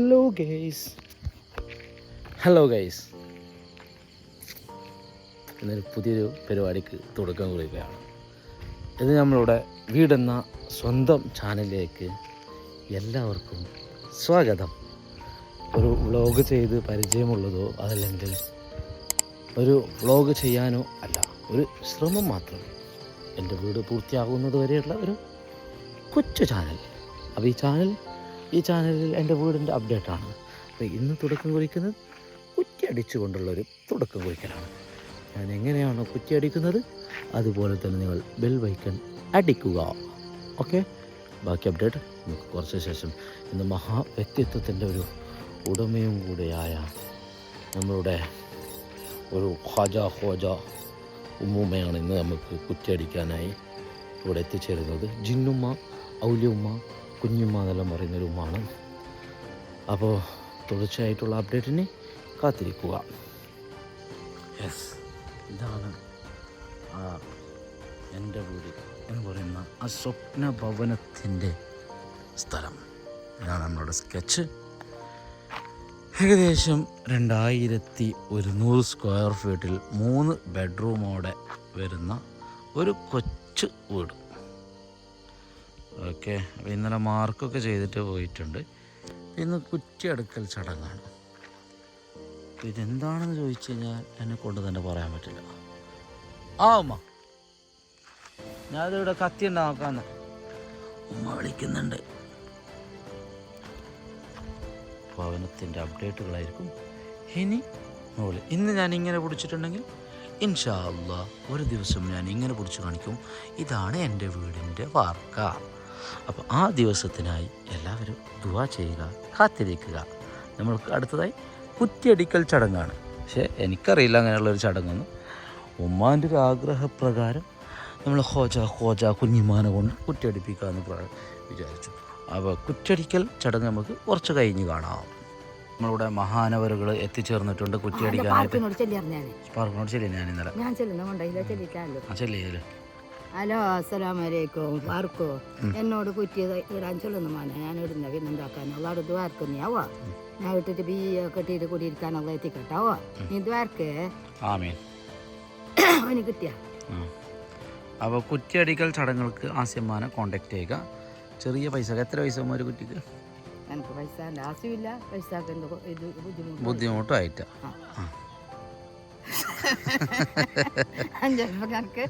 Hello guys, ഇന്നൊരു പുതിയൊരു പരിപാടിക്ക് തുടക്കം കുറിക്കുകയാണ്. ഇത് നമ്മളുടെ വീടെന്ന സ്വന്തം ചാനലിലേക്ക് എല്ലാവർക്കും സ്വാഗതം. ഒരു വ്ളോഗ് ചെയ്ത് പരിചയമുള്ളതോ അതല്ലെങ്കിൽ ഒരു വ്ളോഗ് ചെയ്യാനോ അല്ല, ഒരു ശ്രമം മാത്രം. എൻ്റെ വീട് പൂർത്തിയാകുന്നത് വരെയുള്ള ഒരു കൊച്ചു ചാനൽ. അപ്പോൾ ഈ ചാനലിൽ എൻ്റെ വീടിൻ്റെ അപ്ഡേറ്റാണ്. അപ്പോൾ ഇന്ന് തുടക്കം കുറിക്കുന്നത് കുറ്റി അടിച്ചുകൊണ്ടുള്ളൊരു തുടക്കം കുറിക്കലാണ്. ഞാൻ എങ്ങനെയാണോ കുറ്റി അടിക്കുന്നത് അതുപോലെ തന്നെ നിങ്ങൾ ബെൽ ബൈക്കൺ അടിക്കുക. ഓക്കെ, ബാക്കി അപ്ഡേറ്റ് നമുക്ക് കുറച്ച് ശേഷം. ഇന്ന് വ്യക്തിത്വത്തിൻ്റെ ഒരു ഉടമയും കൂടെയായ നമ്മളുടെ ഒരു ഹോജ ഉമ്മയാണ് ഇന്ന് നമുക്ക് കുറ്റിയടിക്കാനായി ഇവിടെ എത്തിച്ചേരുന്നത്. ജിന്നുമ്മ, ഔലിയുമ്മ, കുഞ്ഞുമ്മ എന്നെല്ലാം പറയുന്നൊരു ഉമ്മാണ്. അപ്പോൾ തുടർച്ചയായിട്ടുള്ള അപ്ഡേറ്റിന് കാത്തിരിക്കുക. യെസ്, ഇതാണ് എൻ്റെ വീട് എന്ന് പറയുന്ന ആ സ്വപ്ന ഭവനത്തിൻ്റെ സ്ഥലം. ഇതാണ് നമ്മളുടെ സ്കെച്ച്. ഏകദേശം 2100 സ്ക്വയർ ഫീറ്റിൽ 3 ബെഡ്റൂമോടെ വരുന്ന ഒരു കൊച്ചു വീട്. ഓക്കെ, അപ്പോൾ ഇന്നലെ മാർക്കൊക്കെ ചെയ്തിട്ട് പോയിട്ടുണ്ട്. ഇന്ന് കുറ്റിയടുക്കൽ ചടങ്ങാണ്. ഇതെന്താണെന്ന് ചോദിച്ചു കഴിഞ്ഞാൽ എന്നെ കൊണ്ട് തന്നെ പറയാൻ പറ്റില്ല. ഉമ്മ, ഞാനിവിടെ കത്തി ഉണ്ടാക്കാന്ന് ഉമ്മ വിളിക്കുന്നുണ്ട്. ഭവനത്തിൻ്റെ അപ്ഡേറ്റുകളായിരിക്കും ഇന്ന് ഞാൻ ഇങ്ങനെ പിടിച്ചിട്ടുണ്ടെങ്കിൽ ഇൻഷാ അല്ലാഹ് ഒരു ദിവസം ഞാൻ ഇങ്ങനെ പിടിച്ച് കാണിക്കും. ഇതാണ് എൻ്റെ വീടിൻ്റെ വാർക്ക. അപ്പോൾ ആ ദിവസത്തിനായി എല്ലാവരും ദുആ ചെയ്യുക, കാത്തിരിക്കുക. നമ്മൾക്ക് അടുത്തതായി കുറ്റിയടിക്കൽ ചടങ്ങാണ്. പക്ഷേ എനിക്കറിയില്ല അങ്ങനെയുള്ളൊരു ചടങ്ങൊന്നും. ഉമ്മാൻ്റെ ഒരു ആഗ്രഹപ്രകാരം നമ്മൾ ഹോജ കുഞ്ഞിമാനെ കൊണ്ട് കുറ്റിയടിപ്പിക്കാമെന്ന് വിചാരിച്ചു. അപ്പോൾ കുറ്റിയടിക്കൽ ചടങ്ങ് നമുക്ക് കുറച്ച് കഴിഞ്ഞ് കാണാം. നമ്മളിവിടെ മഹാനവരുകൾ എത്തിച്ചേർന്നിട്ടുണ്ട് കുറ്റിയടിക്കാനായിട്ട്. പാർക്കിനോട് ചെല്ലി ഞാൻ ഇന്നലെ ചെല്ലിയല്ലോ. ഹലോ, അസ്സലാമലൈക്കും. പാർക്കോ എന്നോട് കുറ്റി ഇടാൻ ചൊല്ലുന്നു മോനെ. ഞാൻ ഇടുന്ന പിന്നെന്താക്കാൻ ഉള്ളത് ദ്വാർക്കുന്നയാവോ? ഞാൻ ഇട്ടിട്ട് ബിയൊക്കെ ഇട്ടിട്ട് കൂടിയിരിക്കാനുള്ള എത്തിക്കട്ടാവോ? നീ ദ്വാർക്ക് അവന് കിട്ടിയ. അപ്പോൾ കുറ്റിയടിക്കൽ ചടങ്ങുകൾക്ക് ആസ്യമ്മാനെ കോണ്ടാക്ട് ചെയ്യുക. ചെറിയ പൈസ, എത്ര പൈസ ഒരു കുറ്റിക്ക്? എനിക്ക് പൈസ ആവശ്യമില്ല. പൈസക്ക് ഇത് ബുദ്ധിമുട്ടായിട്ട് കണക്ക്.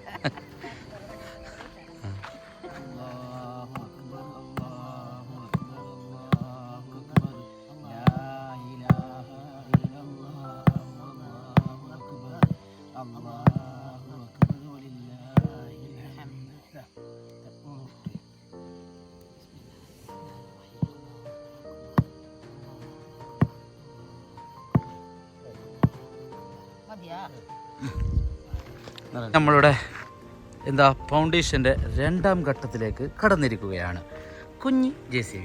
നമ്മളുടെ ഫൗണ്ടേഷൻ്റെ 2ാം ഘട്ടത്തിലേക്ക് കടന്നിരിക്കുകയാണ്. കുഞ്ഞി JCB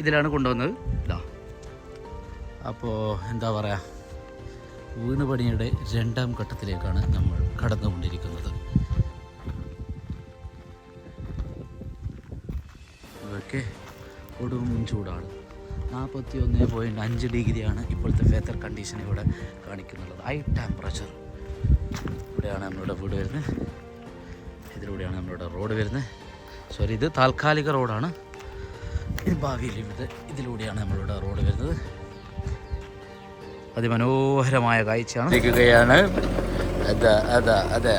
ഇതിലാണ് കൊണ്ടുവന്നത്. അപ്പോൾ പറയുക, വീണ് പണിയുടെ 2ാം ഘട്ടത്തിലേക്കാണ് നമ്മൾ കടന്നുകൊണ്ടിരിക്കുന്നത്. ഇതൊക്കെ കൊടും ചൂടാണ്. 41.5 ഡിഗ്രിയാണ് ഇപ്പോഴത്തെ വെതർ കണ്ടീഷൻ ഇവിടെ കാണിക്കുന്നുള്ളത്. High temperature. ഇവിടെയാണ് നമ്മളുടെ വീട് വരുന്നത്. ഇതിലൂടെയാണ് നമ്മളുടെ റോഡ് വരുന്നത്. സോറി, ഇത് താൽക്കാലിക റോഡാണ്. ഇത് ഭാവിയിൽ ഇതിലൂടെയാണ് നമ്മളുടെ റോഡ് വരുന്നത്. അതിമനോഹരമായ കാഴ്ചയാണ്. അതെ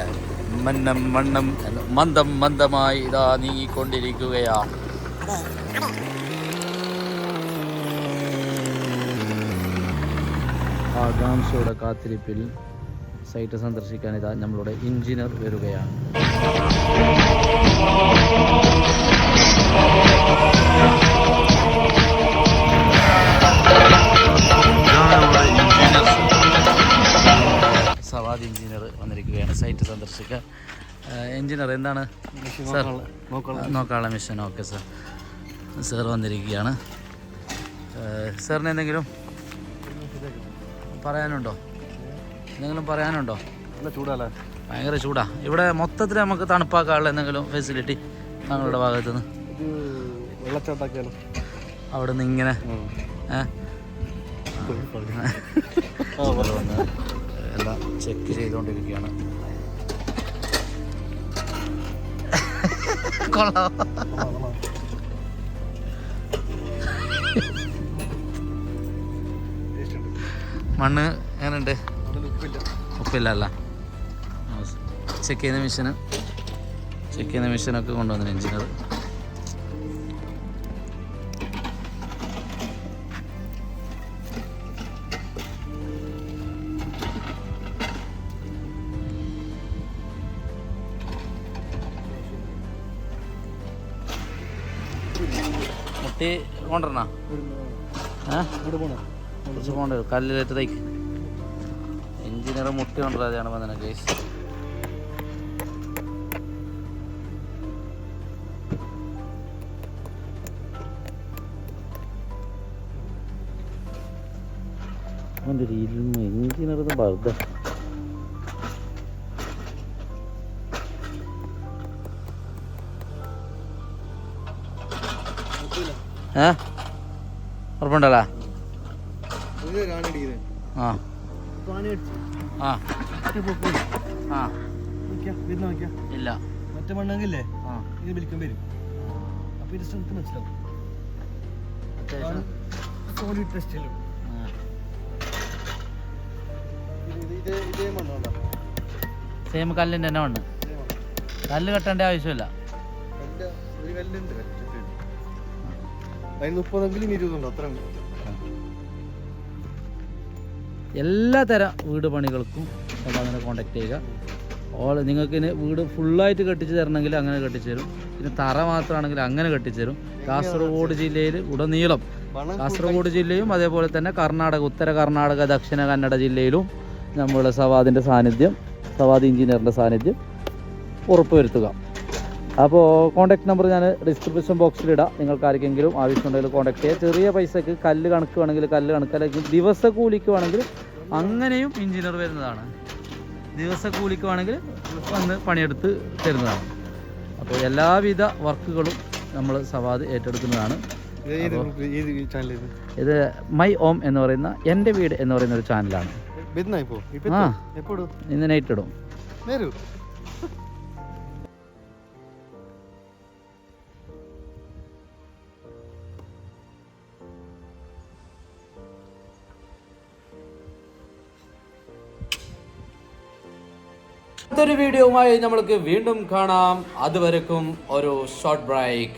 മന്ദമായി ഇതാ നീങ്ങിക്കൊണ്ടിരിക്കുകയാണ്. ആകാംക്ഷയുടെ കാത്തിരിപ്പിൽ സൈറ്റ് സന്ദർശിക്കാൻ ഇതാ നമ്മളുടെ എഞ്ചിനീയർ വരികയാണ്. സവാദ് എഞ്ചിനീയർ വന്നിരിക്കുകയാണ് സൈറ്റ് സന്ദർശിക്കാൻ. എഞ്ചിനീയർ എന്താണ് സാർ നോക്കാനുള്ള മിഷൻ? ഓക്കെ സാർ വന്നിരിക്കുകയാണ്. സാറിന് എന്തെങ്കിലും പറയാനുണ്ടോ? ചൂടല്ലേ? ഭയങ്കര ചൂടാ ഇവിടെ. മൊത്തത്തിൽ നമുക്ക് തണുപ്പാക്കാനുള്ള എന്തെങ്കിലും ഫെസിലിറ്റി താങ്കളുടെ ഭാഗത്തുനിന്ന്? വെള്ളച്ചാട്ടാക്കിയാലോ? അവിടെ നിന്ന് ഇങ്ങനെ എല്ലാം ചെക്ക് ചെയ്തുകൊണ്ടിരിക്കുകയാണ്. കൊള്ളാം. മണ്ണ് എങ്ങനെയുണ്ട്? ഉപ്പില്ല അല്ല. ചെക്ക് ചെയ്യുന്ന മെഷീനൊക്കെ കൊണ്ടുവന്നു എഞ്ചിനീയർ. മുട്ടി കൊണ്ടുവരണ കുറച്ച് പോകണ്ട കല്ലിലേറ്റ് തയ്ക്ക്. എഞ്ചിനീയർ മുട്ടി കൊണ്ടുവരാതെയാണ് വന്നത് കേസ്. എഞ്ചിനീയർ വെറുതെ ഉറപ്പുണ്ടല്ലോ. ആ ആ ആ ഇല്ല മറ്റേ മണ്ണാങ്കില്ലേ ഇത് വിളിക്കാൻ വരും. അപ്പൊ ഇത് സ്ട്രെങ്ത് മനസ്സിലാവും. സോളിഡ് ടെസ്റ്റിലും സെയിം കല്ലിൻ്റെ തന്നെ മണ്ണ്. കല്ല് കെട്ടേണ്ട ആവശ്യമില്ല. എല്ലാ തരം വീട് പണികൾക്കും സവാദിനെ കോൺടാക്ട് ചെയ്യുക. നിങ്ങൾക്ക് വീട് ഫുള്ളായിട്ട് കെട്ടിച്ച് തരണമെങ്കിൽ അങ്ങനെ കെട്ടിച്ചു തരും. പിന്നെ തറ മാത്രമാണെങ്കിൽ അങ്ങനെ കെട്ടിച്ചു തരും. കാസർഗോഡ് ജില്ലയിൽ ഉടനീളം, കാസർഗോഡ് ജില്ലയും അതേപോലെ തന്നെ കർണാടക, ഉത്തര കർണാടക, ദക്ഷിണ കന്നഡ ജില്ലയിലും നമ്മുടെ സവാദിൻ്റെ സാന്നിധ്യം, സവാദ് എഞ്ചിനീയറിൻ്റെ സാന്നിധ്യം ഉറപ്പുവരുത്തുക. അപ്പോൾ കോൺടാക്ട് നമ്പർ ഞാൻ ഡിസ്ക്രിപ്ഷൻ ബോക്സിലിടാം. നിങ്ങൾക്ക് ആർക്കെങ്കിലും ആവശ്യമുണ്ടെങ്കിൽ കോൺടാക്ട് ചെയ്യുക. ചെറിയ പൈസക്ക് കല്ല് കണക്ക് വേണമെങ്കിൽ കല്ല് കണക്ക്, അല്ലെങ്കിൽ ദിവസക്കൂലിക്ക് വേണമെങ്കിൽ അങ്ങനെയും എഞ്ചിനീയർ വരുന്നതാണ്. ദിവസക്കൂലിക്ക് വേണമെങ്കിൽ വന്ന് പണിയെടുത്ത് തരുന്നതാണ്. അപ്പോൾ എല്ലാവിധ വർക്കുകളും നമ്മൾ സവാദ് ഏറ്റെടുക്കുന്നതാണ്. ഇത് മൈ ഓം എന്ന് പറയുന്ന എൻ്റെ വീട് എന്ന് പറയുന്ന ഒരു ചാനലാണ്. ആ, ഇന്ന് നൈറ്റ് ഇടും. അടുത്തൊരു വീഡിയോയുമായി നമ്മൾക്ക് വീണ്ടും കാണാം. അതുവരെക്കും ഒരു ഷോർട്ട് ബ്രേക്ക്.